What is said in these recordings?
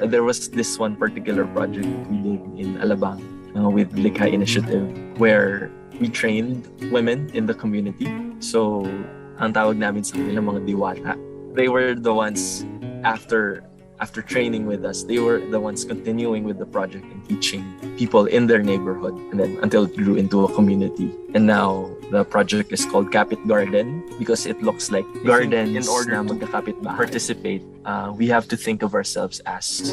there was this one particular project we did in Alabang with Likha Initiative where we trained women in the community. So, ang tawag namin sa kanila mga diwata. They were the ones after training with us, they were the ones continuing with the project and teaching people in their neighborhood, and then until it grew into a community. And now the project is called Kapit Garden because it looks like gardens. In order to participate, we have to think of ourselves as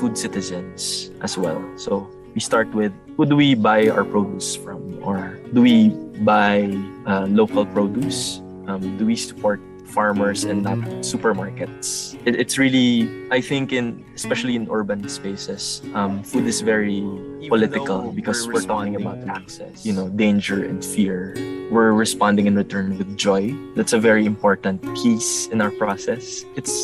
food citizens as well. So we start with, who do we buy our produce from? Or do we buy local produce? Do we support farmers and not supermarkets? It's really, I think, especially in urban spaces, food is very political because we're talking about access, danger and fear. We're responding in return with joy. That's a very important piece in our process. It's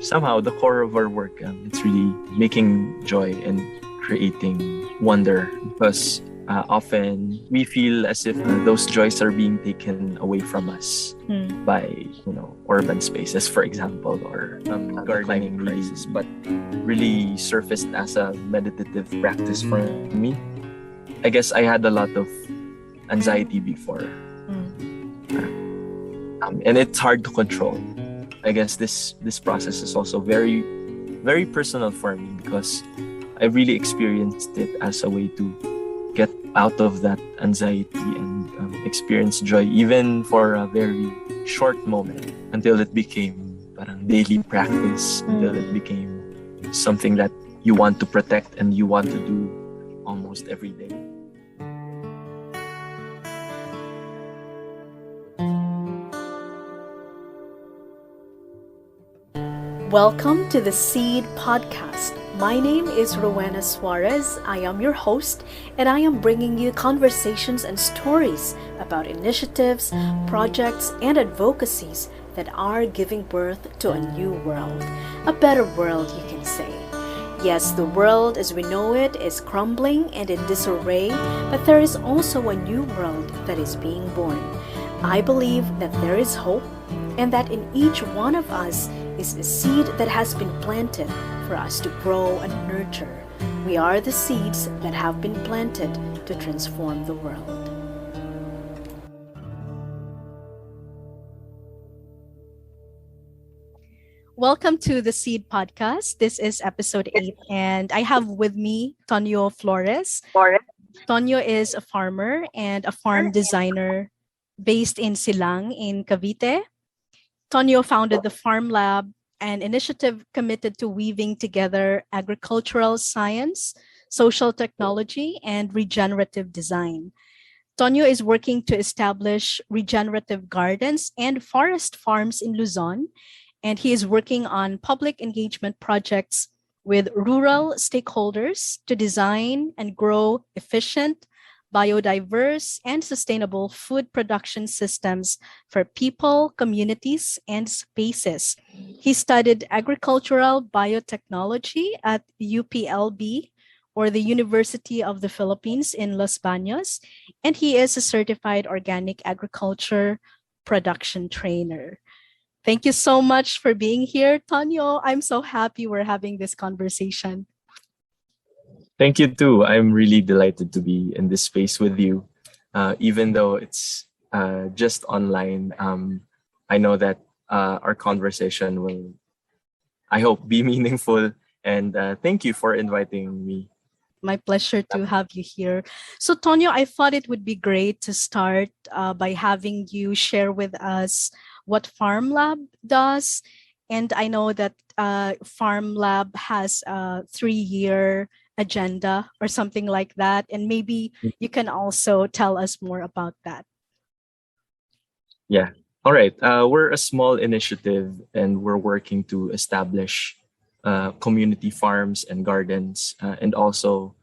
somehow the core of our work. It's really making joy and creating wonder, because often we feel as if those joys are being taken away from us by urban spaces, for example, or gardening crisis, but really surfaced as a meditative practice for me. I guess I had a lot of anxiety before, and it's hard to control. I guess this process is also very, very personal for me because I really experienced it as a way to get out of that anxiety and experience joy, even for a very short moment, until it became parang daily practice, until it became something that you want to protect and you want to do almost every day. Welcome to the Seed Podcast. My name is Rowena Suarez. I am your host, and I am bringing you conversations and stories about initiatives, projects, and advocacies that are giving birth to a new world. A better world, you can say. Yes, the world as we know it is crumbling and in disarray, but there is also a new world that is being born. I believe that there is hope, and that in each one of us is a seed that has been planted for us to grow and nurture. We are the seeds that have been planted to transform the world. Welcome to the Seed Podcast. This is episode 8, and I have with me Tonio Flores. Tonio is a farmer and a farm designer based in Silang in Cavite. Tonio founded the Farmlab, an initiative committed to weaving together agricultural science, social technology, and regenerative design. Tonio is working to establish regenerative gardens and forest farms in Luzon, and he is working on public engagement projects with rural stakeholders to design and grow efficient, biodiverse, and sustainable food production systems for people, communities, and spaces. He studied agricultural biotechnology at UPLB, or the University of the Philippines in Los Baños, and he is a certified organic agriculture production trainer. Thank you so much for being here, Tonio. I'm so happy we're having this conversation. Thank you too. I'm really delighted to be in this space with you. Even though it's just online, I know that our conversation will, I hope, be meaningful. And thank you for inviting me. My pleasure to have you here. So, Tonio, I thought it would be great to start by having you share with us what Farmlab does. And I know that Farmlab has a 3-year agenda or something like that. And maybe you can also tell us more about that. Yeah. All right. We're a small initiative and we're working to establish community farms and gardens and also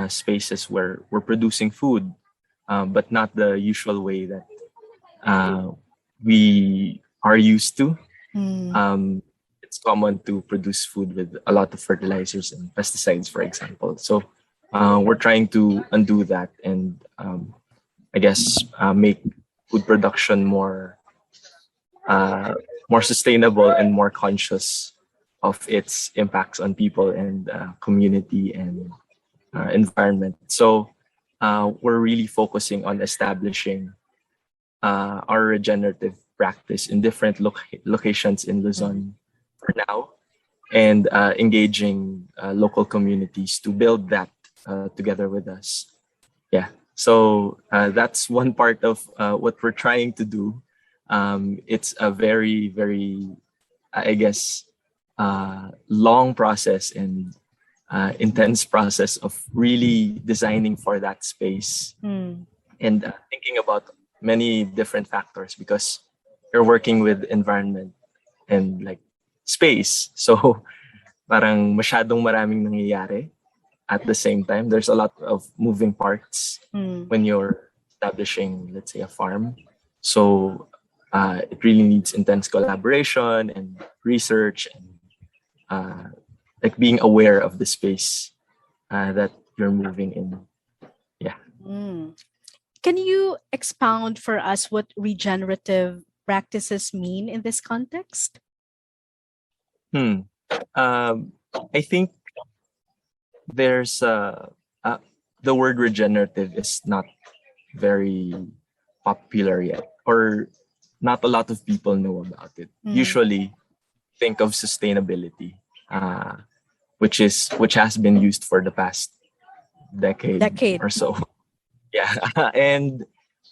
spaces where we're producing food, but not the usual way that we are used to. It's common to produce food with a lot of fertilizers and pesticides, for example. So we're trying to undo that and I guess make food production more sustainable and more conscious of its impacts on people and community and environment. So we're really focusing on establishing our regenerative practice in different locations in Luzon for now, and engaging local communities to build that together with us. Yeah, so that's one part of what we're trying to do. It's a very, very, I guess, long process and intense process of really designing for that space and thinking about many different factors, because you're working with environment and like space. So parang masyadong maraming nangyayari at the same time. There's a lot of moving parts when you're establishing, let's say, a farm. So it really needs intense collaboration and research and like being aware of the space that you're moving in. Yeah. Can you expound for us what regenerative practices mean in this context? I think there's the word regenerative is not very popular yet, or not a lot of people know about it. Usually think of sustainability, which has been used for the past decade or so. Yeah. And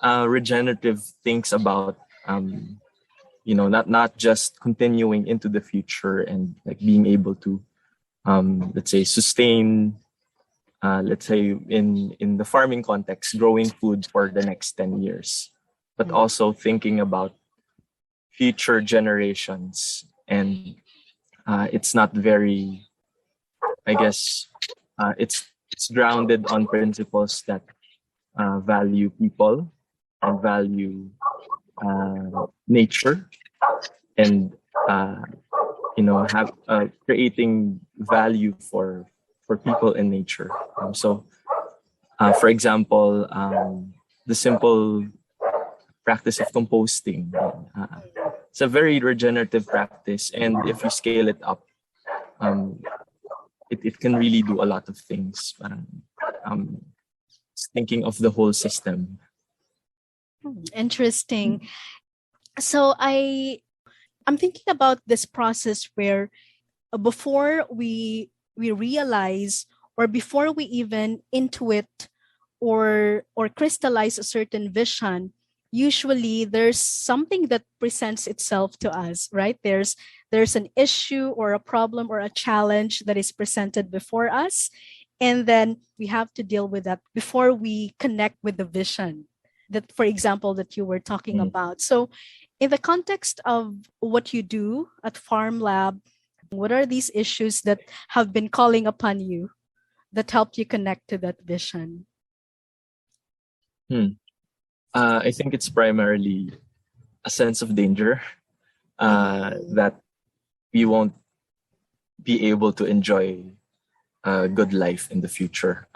regenerative thinks about not just continuing into the future and like being able to let's say sustain let's say in the farming context, growing food for the next 10 years, but also thinking about future generations. And it's not very, I guess, it's grounded on principles that value people and value nature, and have creating value for people and nature. So for example, the simple practice of composting, it's a very regenerative practice, and if you scale it up, it can really do a lot of things. Thinking of the whole system. Interesting. So I'm thinking about this process where before we realize, or before we even intuit or crystallize a certain vision, usually there's something that presents itself to us, right? There's an issue or a problem or a challenge that is presented before us, and then we have to deal with that before we connect with the vision that, for example, that you were talking about. So in the context of what you do at Farmlab, what are these issues that have been calling upon you that helped you connect to that vision? I think it's primarily a sense of danger that we won't be able to enjoy a good life in the future.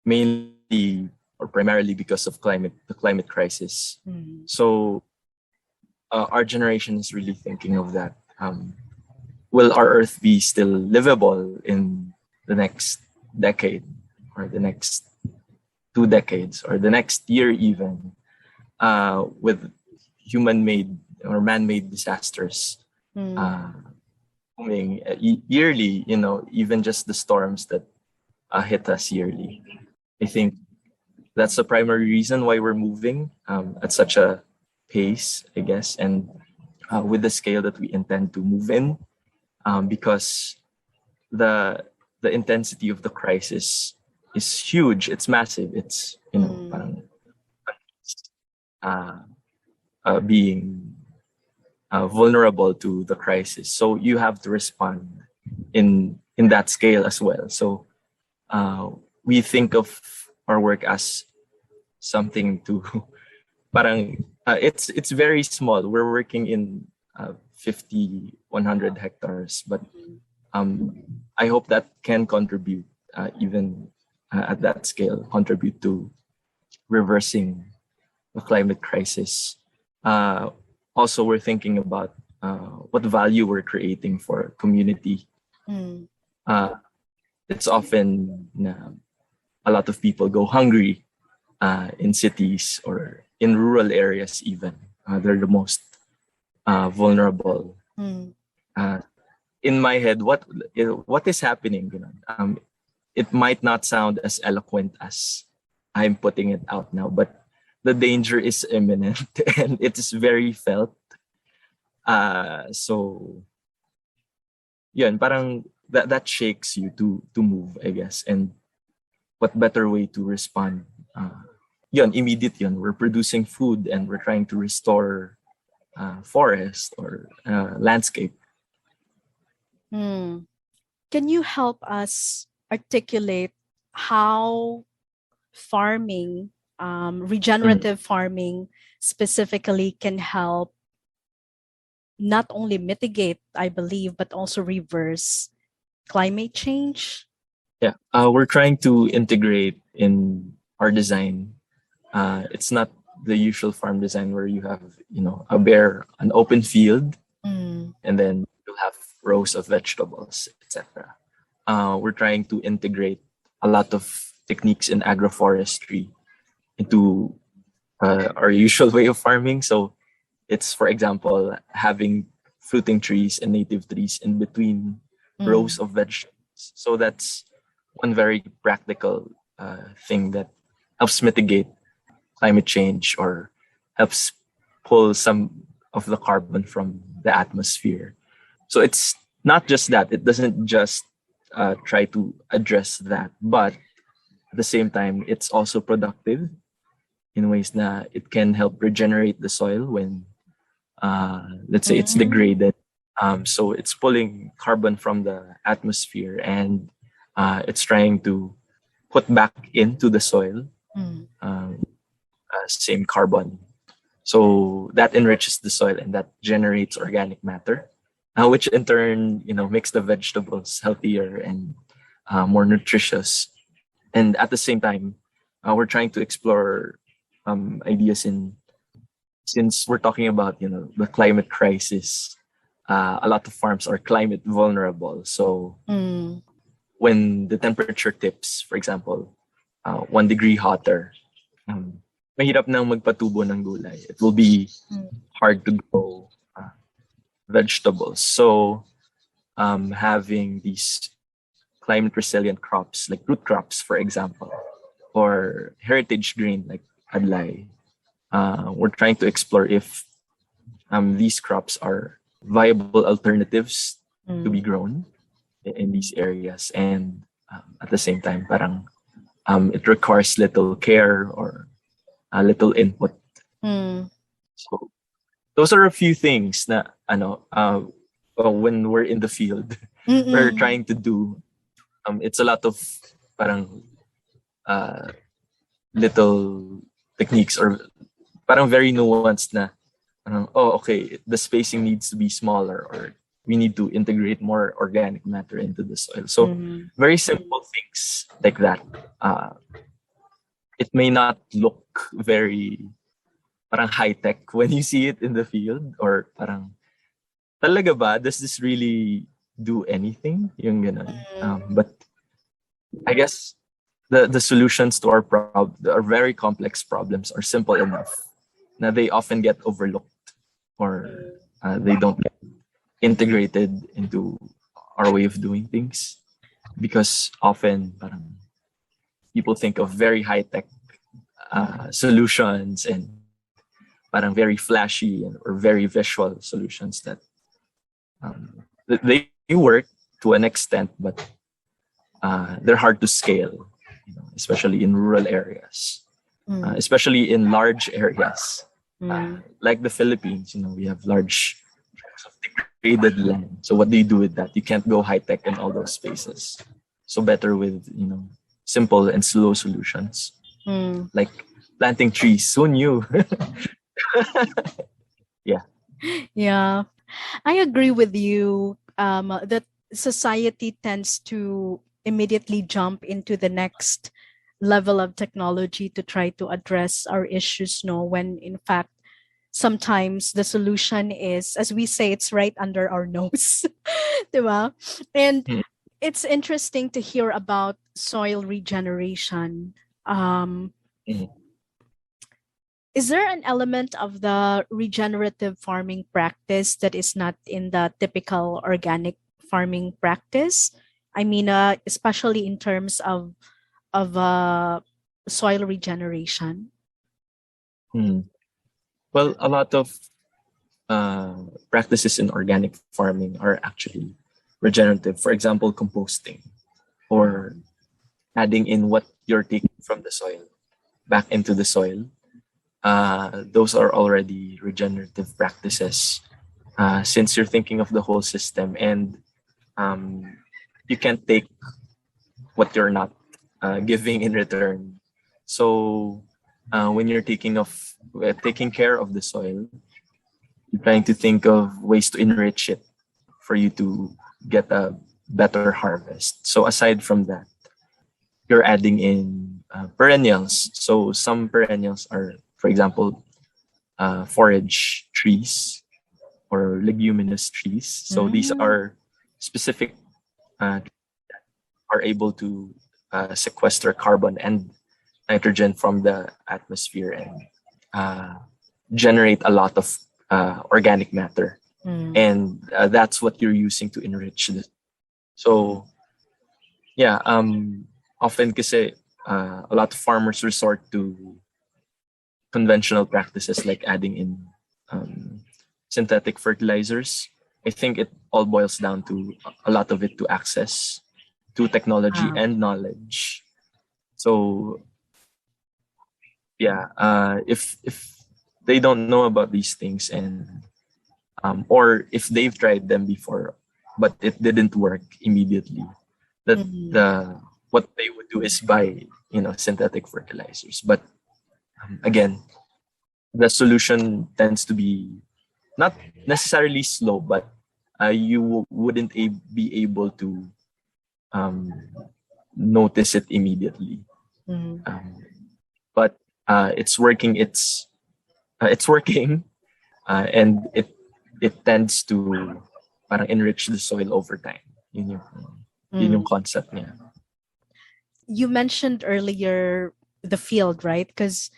Mainly or primarily because of the climate crisis. So our generation is really thinking of that. Will our Earth be still livable in the next decade, or the next 2 decades, or the next year even, with human-made or man-made disasters coming yearly, even just the storms that hit us yearly. I think that's the primary reason why we're moving at such a pace, I guess, and with the scale that we intend to move in, because the intensity of the crisis is huge. It's massive. It's being vulnerable to the crisis. So you have to respond in that scale as well. So we think of our work as something to it's very small. We're working in 50, 100 hectares, but I hope that can contribute even at that scale, contribute to reversing the climate crisis. Also, we're thinking about what value we're creating for community. It's often a lot of people go hungry in cities or in rural areas even. They're the most vulnerable. In my head, what is happening? It might not sound as eloquent as I'm putting it out now, but the danger is imminent and it is very felt. So, yun, parang that shakes you to move, I guess. And what better way to respond? Immediate yun. We're producing food and we're trying to restore forest or landscape. Can you help us articulate how farming, regenerative farming specifically, can help not only mitigate, I believe, but also reverse climate change? Yeah, we're trying to integrate in our design. It's not the usual farm design where you have, an open field, and then you'll have rows of vegetables, etc. We're trying to integrate a lot of techniques in agroforestry into our usual way of farming. So it's, for example, having fruiting trees and native trees in between rows of vegetables. So that's one very practical thing that helps mitigate climate change or helps pull some of the carbon from the atmosphere. So it's not just that. It doesn't just try to address that, but at the same time, it's also productive in ways that it can help regenerate the soil when, let's say, it's degraded. So it's pulling carbon from the atmosphere and it's trying to put back into the soil same carbon. So that enriches the soil and that generates organic matter, which in turn, makes the vegetables healthier and more nutritious. And at the same time, we're trying to explore ideas since we're talking about, the climate crisis. A lot of farms are climate vulnerable. So when the temperature tips, for example, 1 degree hotter, mahirap nang magpatubo ng gulay. It will be hard to grow vegetables. So having these climate resilient crops like root crops, for example, or heritage green like adlay, we're trying to explore if these crops are viable alternatives to be grown in these areas. And at the same time, parang it requires little care or little input. So those are a few things na when we're in the field, we're trying to do. It's a lot of parang little techniques or parang very nuanced na okay, the spacing needs to be smaller or we need to integrate more organic matter into the soil. So very simple things like that. It may not look very parang high-tech when you see it in the field or parang talaga ba, does this really do anything? Yung ganun. But I guess the solutions to our very complex problems are simple enough. Now they often get overlooked or they don't get integrated into our way of doing things because often parang people think of very high-tech solutions and parang very flashy or very visual solutions that they work to an extent, but they're hard to scale, especially in rural areas, especially in large areas. Like the Philippines, we have large tracts of degraded land. So what do you do with that? You can't go high-tech in all those spaces. So better with, simple and slow solutions. Like planting trees. Who knew? Yeah. Yeah. I agree with you that society tends to immediately jump into the next level of technology to try to address our issues, when in fact sometimes the solution is, as we say, it's right under our nose. Diba? And Mm. it's interesting to hear about soil regeneration. Um, Mm. is there an element of the regenerative farming practice that is not in the typical organic farming practice? I mean, especially in terms of soil regeneration. Mm. Well, a lot of practices in organic farming are actually regenerative. For example, composting or adding in what you're taking from the soil back into the soil. Those are already regenerative practices since you're thinking of the whole system, and um, you can't take what you're not giving in return. So when you're taking care of the soil, you're trying to think of ways to enrich it for you to get a better harvest. So aside from that, you're adding in perennials. So some perennials are, for example, forage trees or leguminous trees. So these Mm. are specific are able to sequester carbon and nitrogen from the atmosphere and uh, generate a lot of organic matter. Mm. And that's what you're using to enrich this. So yeah, often kasi a lot of farmers resort to conventional practices like adding in synthetic fertilizers. I think it all boils down to a lot of it to access to technology Ah. and knowledge. So yeah, if they don't know about these things and or if they've tried them before but it didn't work immediately, that Mhm. what they would do is buy synthetic fertilizers. But again, the solution tends to be not necessarily slow, but you wouldn't be able to um, notice it immediately. Mhm. But it's working. It's working, and it tends to parang enrich the soil over time. Yun yung Mm. concept niya. You mentioned earlier the field, right? Because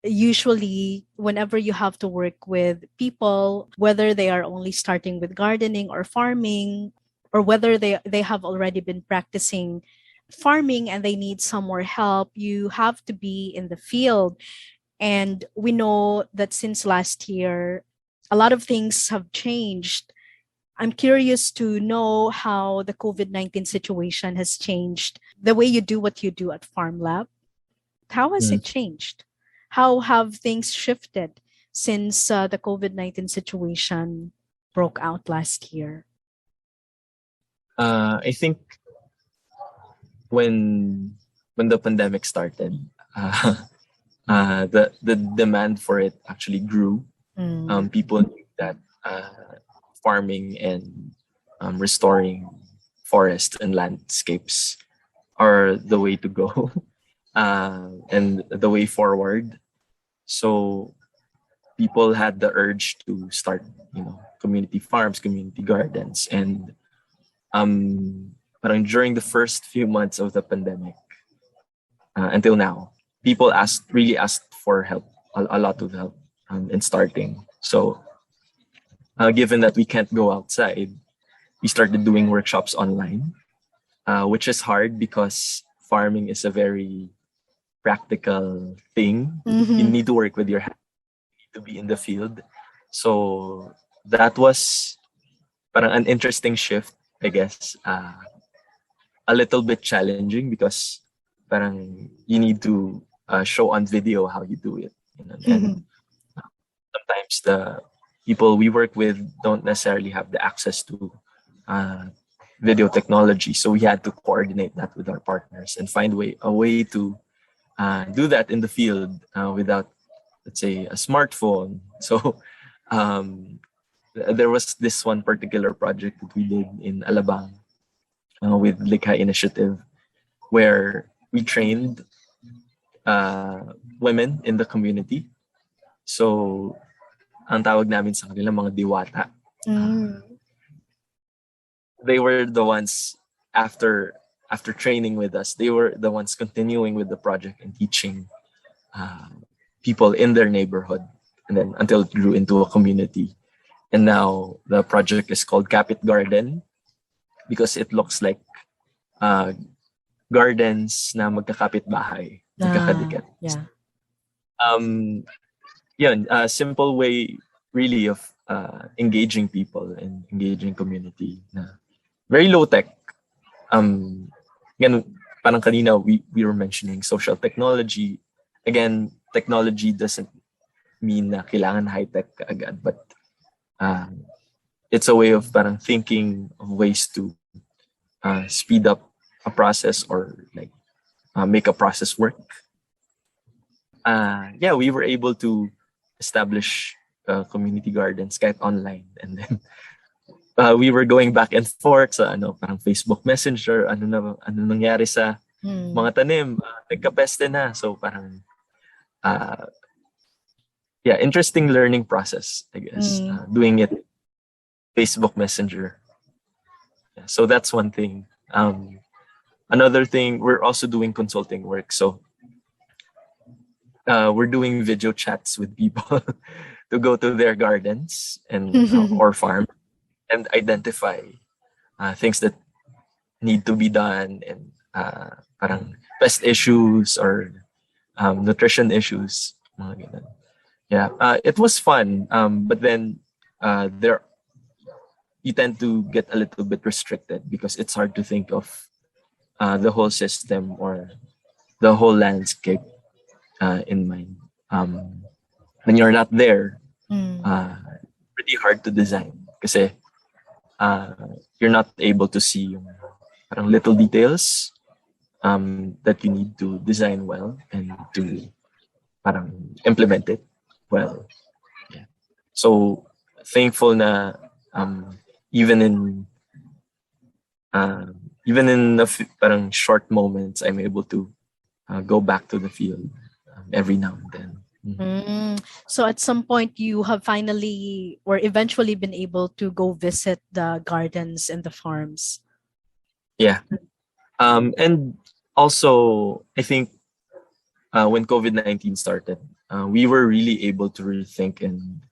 usually whenever you have to work with people, whether they are only starting with gardening or farming, or whether they have already been practicing farming and they need some more help, you have to be in the field. And we know that since last year a lot of things have changed. I'm curious to know how the COVID-19 situation has changed the way you do what you do at Farmlab. How has Mm. it changed? How have things shifted since the COVID-19 situation broke out last year? I think when the pandemic started, uh, the demand for it actually grew. Mm. People knew that farming and restoring forests and landscapes are the way to go and the way forward. So people had the urge to start, community farms, community gardens, and parang during the first few months of the pandemic until now, people really asked for help, a lot of help in starting. So given that we can't go outside, we started doing workshops online, which is hard because farming is a very practical thing. You Mhm. need to work with your hands, you need to be in the field. So that was parang an interesting shift, I guess. A little bit challenging because parang you need to show on video how you do it. And sometimes the people we work with don't necessarily have the access to uh, video technology. So we had to coordinate that with our partners and find a way to do that in the field without, let's say, a smartphone. So there was this one particular project that we did in Alabang with Likha Initiative, where we trained women in the community. So ang tawag namin sa kanila mga diwata. Mm. They were the ones after training with us. They were the ones continuing with the project and teaching people in their neighborhood, and then until it grew into a community. And now the project is called Kapit Garden because it looks like gardens na magkakapit bahay, magkakadikit. Yeah. Yun, a simple way really of engaging people and engaging community na very low tech. Again, parang kanina we were mentioning social technology. Again, technology doesn't mean na kailangan high tech agad, but it's a way of parang thinking of ways to speed up a process or like make a process work. We were able to establish community gardens kahit online, and then we were going back and forth sa parang Facebook Messenger, ano nangyari sa mga tanim, nagkapeste na, so parang interesting learning process, I guess, doing it Facebook Messenger. Yeah, so that's one thing. Another thing, we're also doing consulting work, so we're doing video chats with people to go to their gardens and or farm and identify things that need to be done, and parang pest issues or nutrition issues. Mga ganun. Yeah, it was fun, but then you tend to get a little bit restricted because it's hard to think of the whole system or the whole landscape in mind. When you're not there, pretty hard to design kasi you're not able to see yung parang little details that you need to design well and to parang implement it well. Yeah. So thankful na even in parang short moments, I'm able to go back to the field every now and then. So at some point you have finally or eventually been able to go visit the gardens and the farms. Yeah. And also I think when COVID-19 started, we were really able to rethink and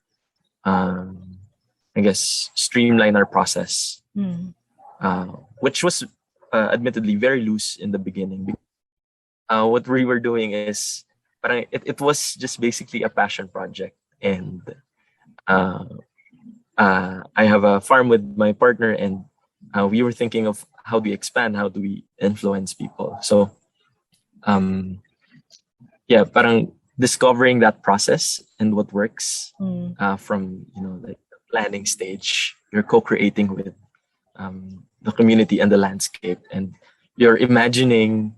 I guess streamline our process, which was admittedly very loose in the beginning. What we were doing is parang it was just basically a passion project, and I have a farm with my partner, and we were thinking of how do we expand, how do we influence people. So parang discovering that process and what works from like the planning stage. You're co-creating with the community and the landscape, and you're imagining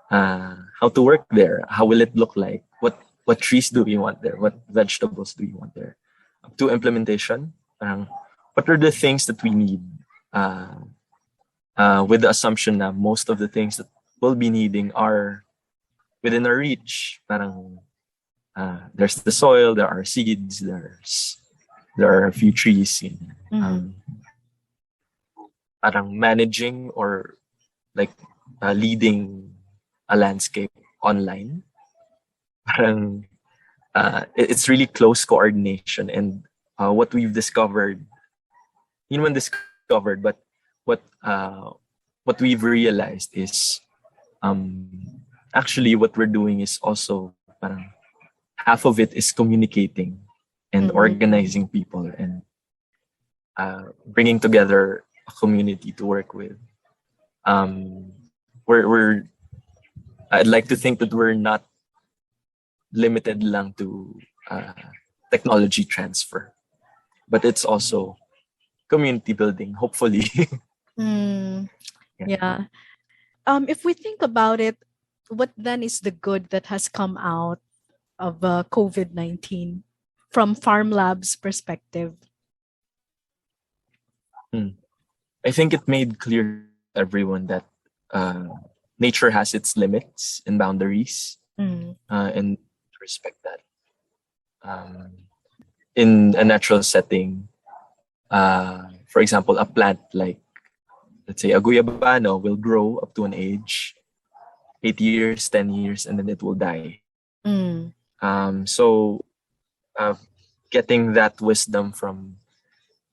how to work there. How will it look like? What trees do we want there? What vegetables do we want there? Up to implementation, what are the things that we need? With the assumption that most of the things that we'll be needing are within our reach. There's the soil, there are seeds, there are a few trees. Managing or like leading a landscape online. It's really close coordination, and what we've discovered, but what we've realized is actually what we're doing is also half of it is communicating and organizing people and bringing together a community to work with. I'd like to think that we're not limited lang to technology transfer, but it's also community building, hopefully. Yeah. If we think about it, what then is the good that has come out of COVID-19 from Farmlab's perspective? I think it made clear to everyone that nature has its limits and boundaries, and respect that. in a natural setting, for example, a plant like, let's say, a guyabano will grow up to an age, 8 years, 10 years, and then it will die. So getting that wisdom from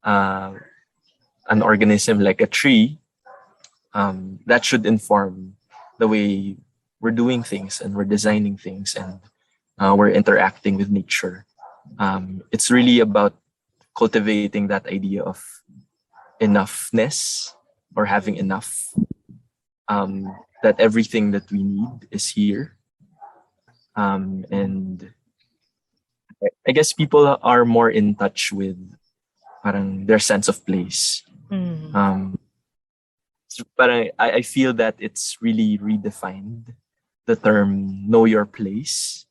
an organism like a tree, that should inform the way we're doing things and we're designing things and we're interacting with nature. It's really about cultivating that idea of enoughness or having enough, that everything that we need is here. And I guess people are more in touch with parang their sense of place. Parang I feel that it's really redefined the term know your place.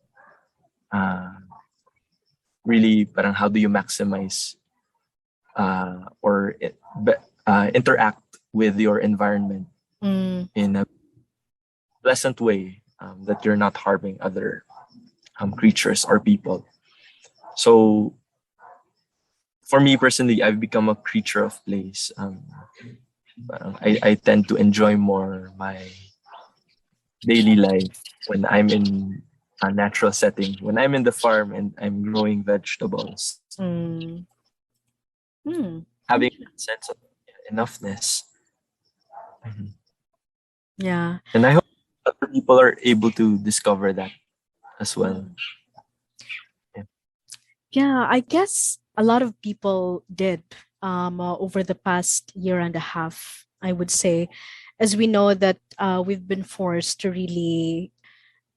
Really, parang how do you maximize or interact with your environment in a pleasant way, that you're not harming other creatures or people. So for me personally, I've become a creature of place. I tend to enjoy more my daily life when I'm in a natural setting, when I'm in the farm and I'm growing vegetables. Having a sense of enoughness. Yeah. And I hope other people are able to discover that as well. Yeah, I guess a lot of people did over the past year and a half, I would say, as we know that we've been forced to really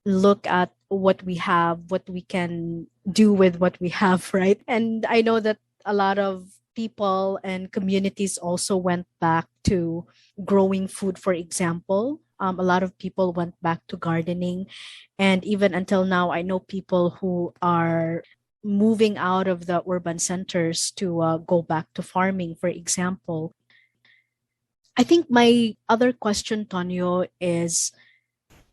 look at what we have, what we can do with what we have, right? And I know that a lot of people and communities also went back to growing food, for example. A lot of people went back to gardening. And even until now, I know people who are moving out of the urban centers to go back to farming, for example. I think my other question, Tonio, is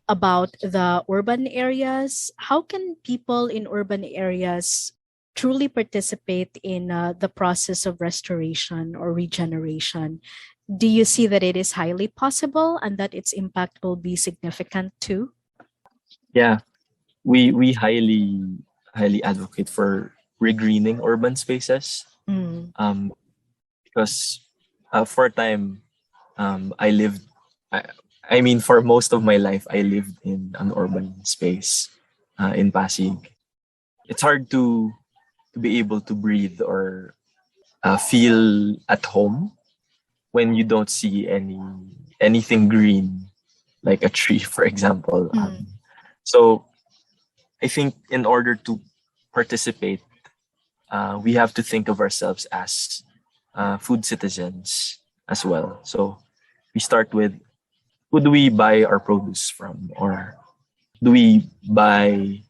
about the urban areas. How can people in urban areas truly participate in the process of restoration or regeneration? Do you see that it is highly possible and that its impact will be significant too? Yeah, we highly advocate for regreening urban spaces. Because for a time, I lived. I mean, for most of my life, I lived in an urban space in Pasig. It's hard to be able to breathe or feel at home when you don't see anything green, like a tree, for example. So I think in order to participate, we have to think of ourselves as food citizens as well. So we start with, who do we buy our produce from? Or do we buy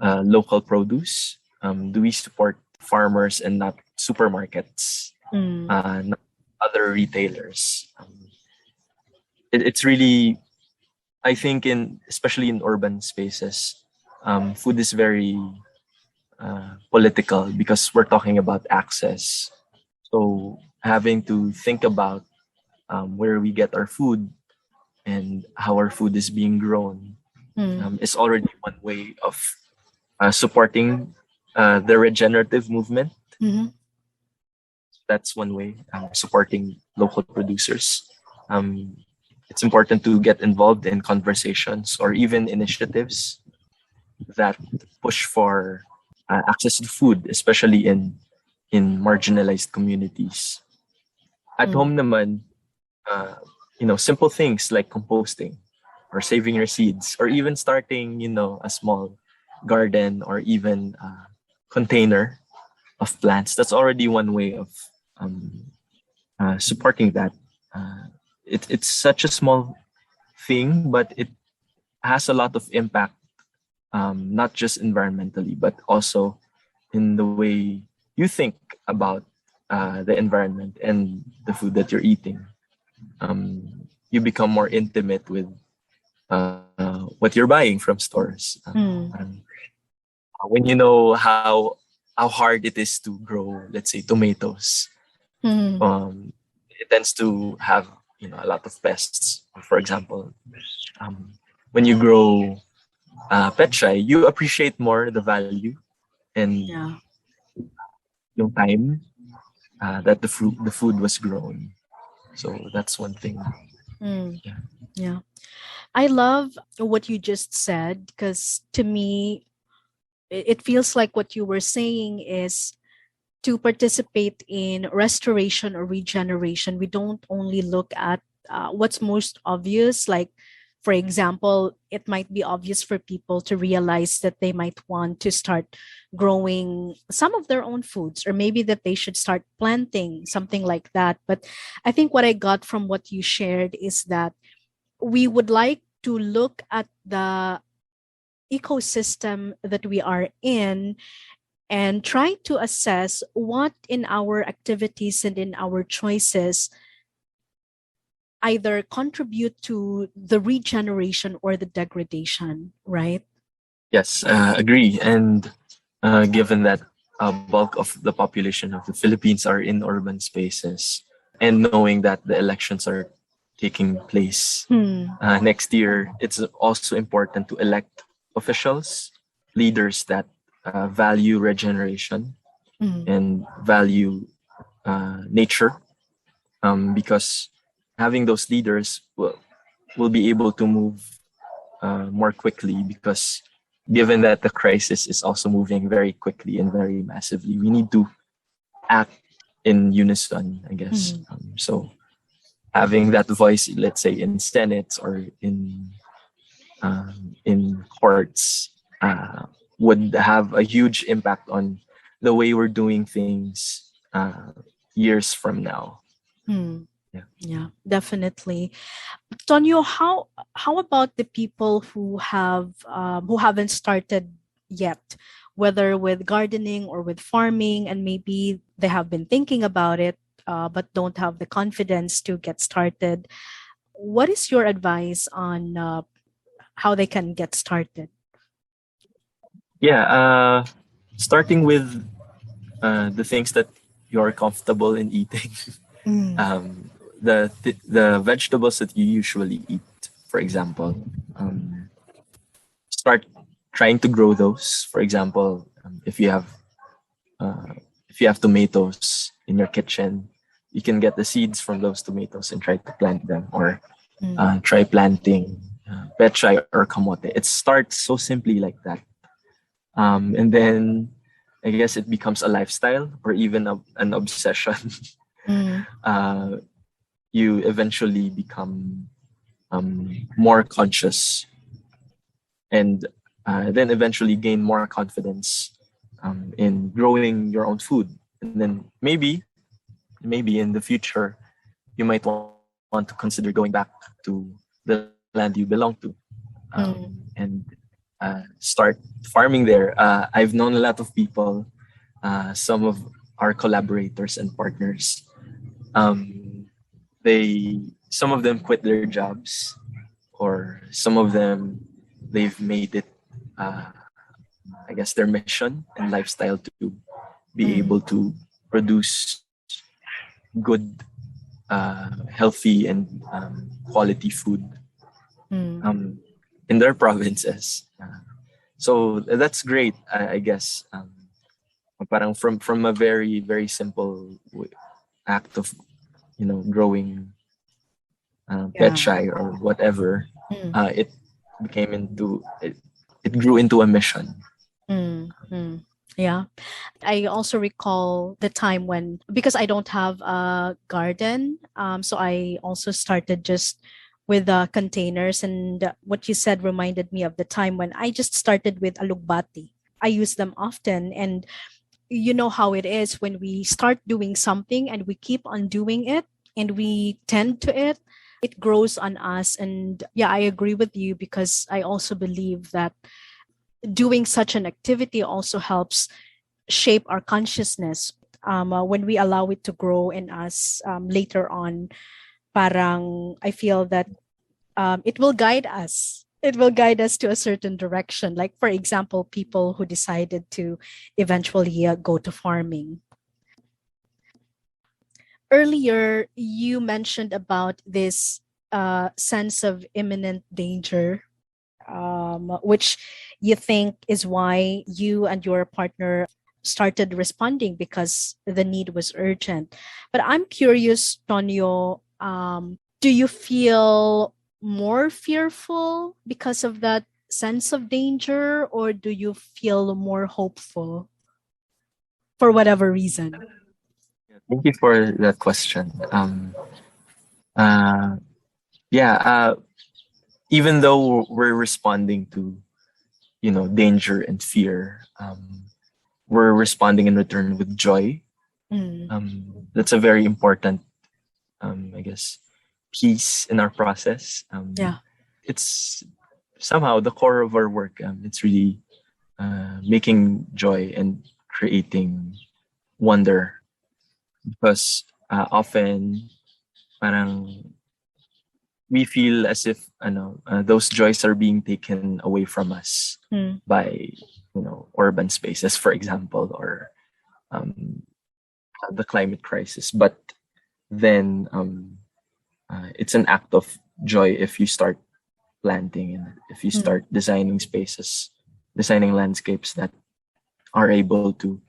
local produce? Do we support farmers and not supermarkets, not other retailers? It's really, I think, especially in urban spaces, food is very political because we're talking about access. So having to think about where we get our food and how our food is being grown is already one way of supporting the regenerative movement. That's one way, supporting local producers. It's important to get involved in conversations or even initiatives that push for access to food, especially in marginalized communities. At home naman, simple things like composting or saving your seeds or even starting, a small garden or even a container of plants. That's already one way of supporting that. It's such a small thing, but it has a lot of impact, not just environmentally, but also in the way you think about the environment and the food that you're eating. You become more intimate with what you're buying from stores. When you know how how hard it is to grow, let's say, tomatoes. Mm. It tends to have a lot of pests. For example, when you grow petchay, you appreciate more the value and Yeah. yung time that the food was grown. So that's one thing. Mm. Yeah. Yeah. I love what you just said because to me, it feels like what you were saying is to participate in restoration or regeneration, we don't only look at what's most obvious. Like, for example, it might be obvious for people to realize that they might want to start growing some of their own foods, or maybe that they should start planting something like that. But I think what I got from what you shared is that we would like to look at the ecosystem that we are in and try to assess what in our activities and in our choices either contribute to the regeneration or the degradation, right? Yes, agree. And given that a bulk of the population of the Philippines are in urban spaces, and knowing that the elections are taking place next year, it's also important to elect officials, leaders that value regeneration Mm. and value nature, because having those leaders will be able to move more quickly, because given that the crisis is also moving very quickly and very massively, we need to act in unison, I guess. Mm. So having that voice, let's say in senates or in courts, would have a huge impact on the way we're doing things years from now. Mm. Yeah. Yeah, definitely. Tonyo, how about the people who haven't started yet, whether with gardening or with farming, and maybe they have been thinking about it, but don't have the confidence to get started? What is your advice on how they can get started? Yeah, starting with the things that you're comfortable in eating. Mm. The vegetables that you usually eat, for example, start trying to grow those. For example, uh, if you have tomatoes in your kitchen, you can get the seeds from those tomatoes and try to plant them, or Mm. try planting petchay or kamote. It starts so simply like that, and then I guess it becomes a lifestyle or even an obsession. Mm. uh, you eventually become more conscious, and then eventually gain more confidence in growing your own food. And then maybe in the future, you might want to consider going back to the land you belong to, Mm. and start farming there. I've known a lot of people, some of our collaborators and partners. Um, some of them quit their jobs, or some of them they've made it, uh, I guess, their mission and lifestyle to be Mm. able to produce good, healthy, and quality food Mm. in their provinces. So that's great, I guess. Parang from a very very simple act of growing Yeah. petchay or whatever, Mm. it became into it grew into a mission. Mm. Mm. Yeah. I also recall the time when, because I don't have a garden, so I also started just with containers. And what you said reminded me of the time when I just started with alugbati. I use them often, and you know how it is when we start doing something and we keep on doing it and we tend to it, it grows on us. And yeah, I agree with you because I also believe that doing such an activity also helps shape our consciousness. When we allow it to grow in us later on, parang I feel that it will guide us. it will guide us to a certain direction. Like, for example, people who decided to eventually go to farming. Earlier, you mentioned about this sense of imminent danger, which you think is why you and your partner started responding because the need was urgent. But I'm curious, Tonio, do you feel more fearful because of that sense of danger, or do you feel more hopeful for whatever reason? Thank you for that question. Uh, yeah, even though we're responding to, danger and fear, we're responding in return with joy. That's a very important, I guess, piece in our process. Yeah. It's somehow the core of our work. It's really making joy and creating wonder, because often parang we feel as if those joys are being taken away from us by urban spaces, for example, or the climate crisis. But then it's an act of joy if you start planting, and if you start designing spaces, designing landscapes that are able to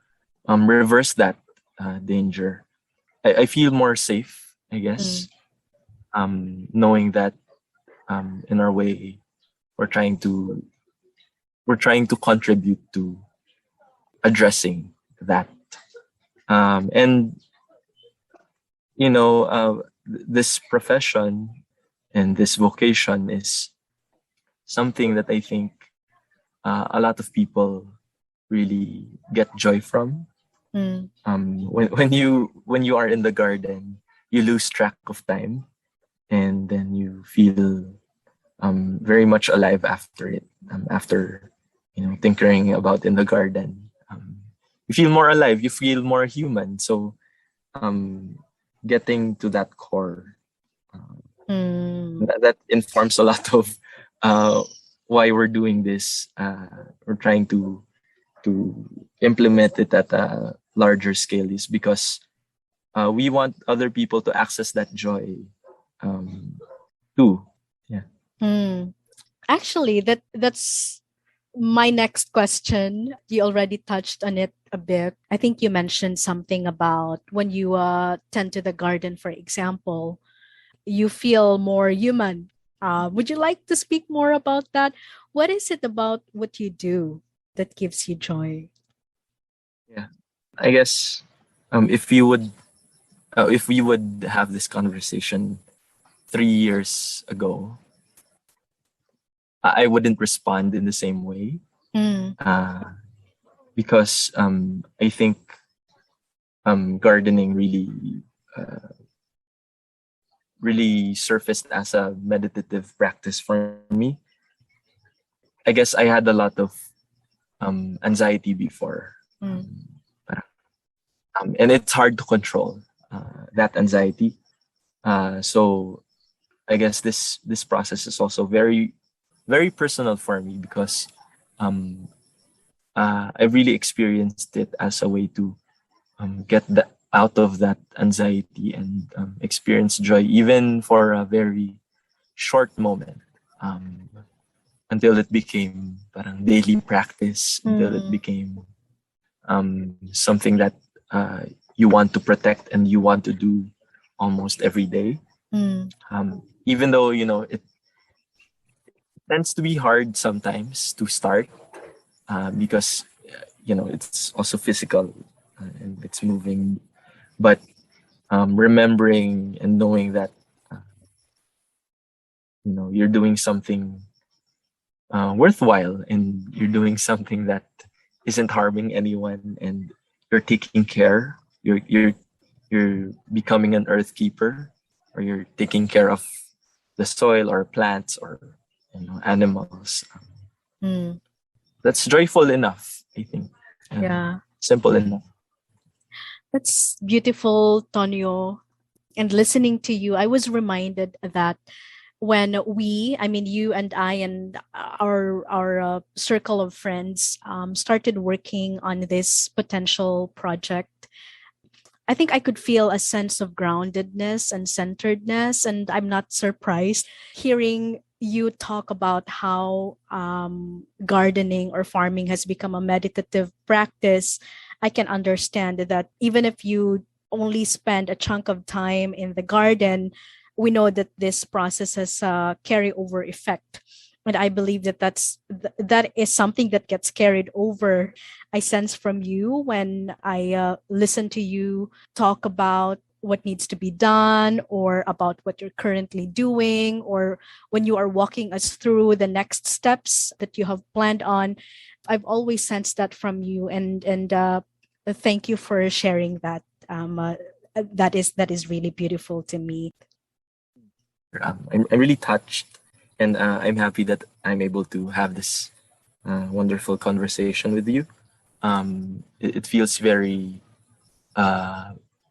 reverse that danger. I feel more safe, I guess, knowing that in our way we're trying to contribute to addressing that. And this profession and this vocation is something that I think a lot of people really get joy from. When you are in the garden, you lose track of time, and then you feel very much alive after it. After tinkering about in the garden, you feel more alive. You feel more human. So, getting to that core, that informs a lot of why we're doing this. We're trying to implement it at a larger scale, is because we want other people to access that joy too. Yeah. Actually, that's my next question. You already touched on it a bit. I think you mentioned something about when you tend to the garden, for example, you feel more human. Would you like to speak more about that? What is it about what you do that gives you joy? Yeah, I guess if we would have this conversation 3 years ago, I wouldn't respond in the same way, because I think gardening really surfaced as a meditative practice for me. I guess I had a lot of anxiety before, and it's hard to control that anxiety. So I guess this process is also very, very personal for me, because I really experienced it as a way to get out of that anxiety and experience joy, even for a very short moment, until it became parang daily practice, until it became something that you want to protect and you want to do almost every day. Even though it tends to be hard sometimes to start, because it's also physical, and it's moving, but remembering and knowing that you're doing something worthwhile, and you're doing something that isn't harming anyone, and you're taking care, you're becoming an earth keeper, or you're taking care of the soil or plants or animals. That's joyful enough, I think. Yeah. Simple enough. That's beautiful, Tonio. And listening to you, I was reminded that when you and I and our circle of friends started working on this potential project, I think I could feel a sense of groundedness and centeredness. And I'm not surprised hearing you talk about how gardening or farming has become a meditative practice. I can understand that even if you only spend a chunk of time in the garden, we know that this process has a carryover effect. And I believe that that is something that gets carried over. I sense from you when I listen to you talk about what needs to be done or about what you're currently doing, or when you are walking us through the next steps that you have planned on. I've always sensed that from you, and thank you for sharing that. That is really beautiful to me. I'm really touched, and I'm happy that I'm able to have this wonderful conversation with you. It feels very,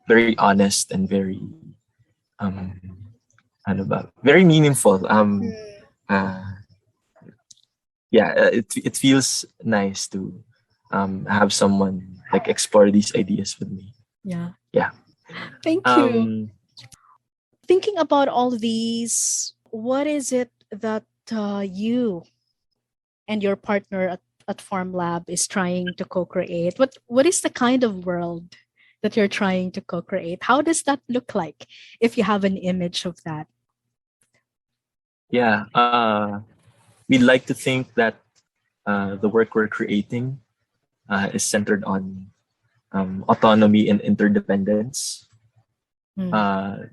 very honest and very, um, ano ba, very meaningful. Uh, yeah, it feels nice to have someone like explore these ideas with me. Yeah. Yeah. Thank you. Thinking about all these, what is it that you and your partner at Farmlab is trying to co-create? What is the kind of world that you're trying to co-create? How does that look like, if you have an image of that? Yeah, we'd like to think that the work we're creating is centered on autonomy and interdependence.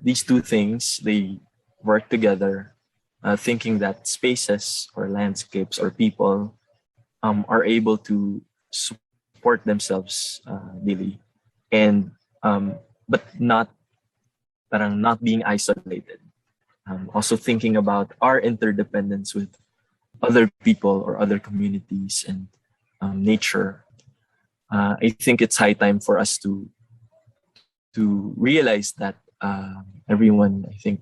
These two things, they work together, thinking that spaces or landscapes or people are able to support themselves daily, and but not being isolated. Also thinking about our interdependence with other people or other communities and nature. I think it's high time for us to realize that everyone, I think,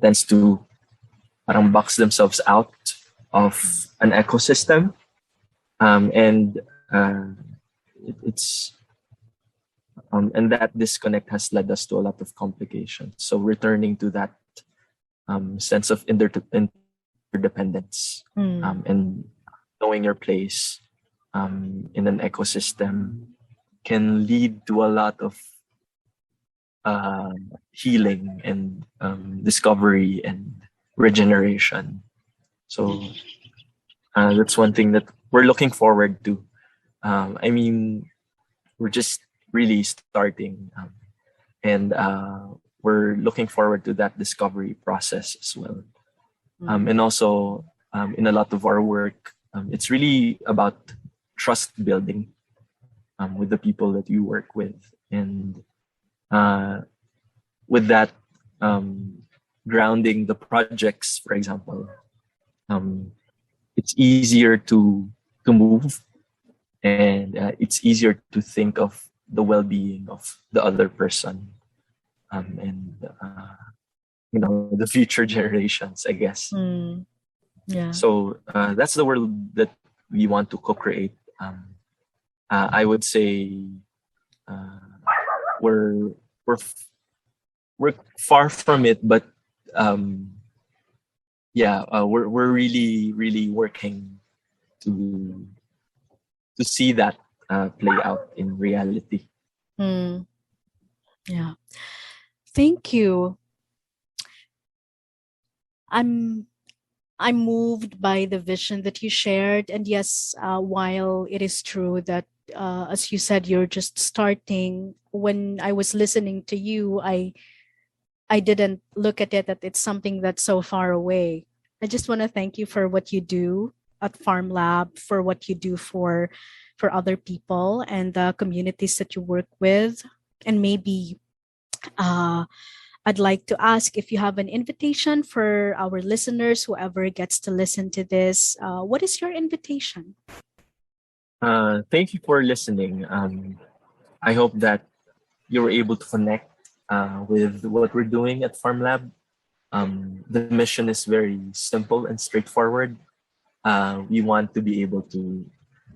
tends to parang box themselves out of an ecosystem, and it's and that disconnect has led us to a lot of complications. So returning to that sense of interdependence, and knowing your place in an ecosystem can lead to a lot of healing and discovery and regeneration. So that's one thing that we're looking forward to. We're just really starting, and we're looking forward to that discovery process as well. And also, in a lot of our work, it's really about trust building with the people that you work with, and with that, grounding the projects, for example, it's easier to move, and it's easier to think of the well-being of the other person, and the future generations, I guess. Yeah. So that's the world that we want to co-create. I would say we're far from it, but we're really working to see that play out in reality. Yeah. Thank you. I'm moved by the vision that you shared. And yes, while it is true that, as you said, you're just starting, when I was listening to you, I didn't look at it that it's something that's so far away. I just want to thank you for what you do at Farmlab, for what you do for other people and the communities that you work with. And maybe I'd like to ask if you have an invitation for our listeners, whoever gets to listen to this. What is your invitation? Thank you for listening. I hope that you were able to connect with what we're doing at Farmlab, The mission is very simple and straightforward. We want to be able to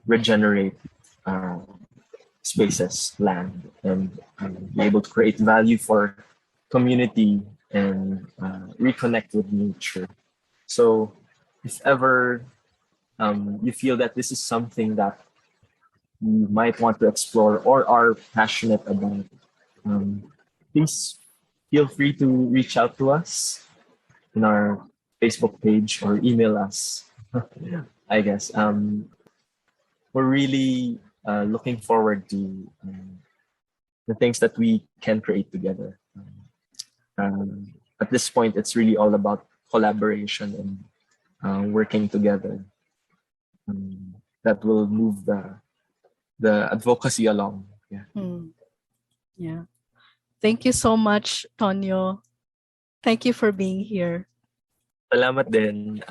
regenerate spaces, land, and be able to create value for community and reconnect with nature. So, if ever you feel that this is something that you might want to explore or are passionate about, please feel free to reach out to us in our Facebook page or email us. I guess we're really looking forward to the things that we can create together. At this point, it's really all about collaboration and working together. That will move the advocacy along. Yeah. Yeah. Thank you so much, Tonio. Thank you for being here. Salamat din.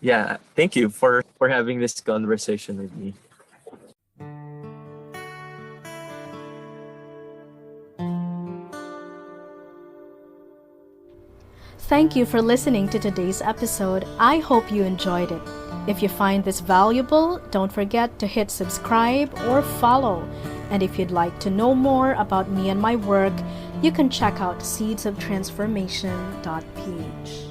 Yeah, thank you for having this conversation with me. Thank you for listening to today's episode. I hope you enjoyed it. If you find this valuable, don't forget to hit subscribe or follow. And if you'd like to know more about me and my work, you can check out seedsoftransformation.ph.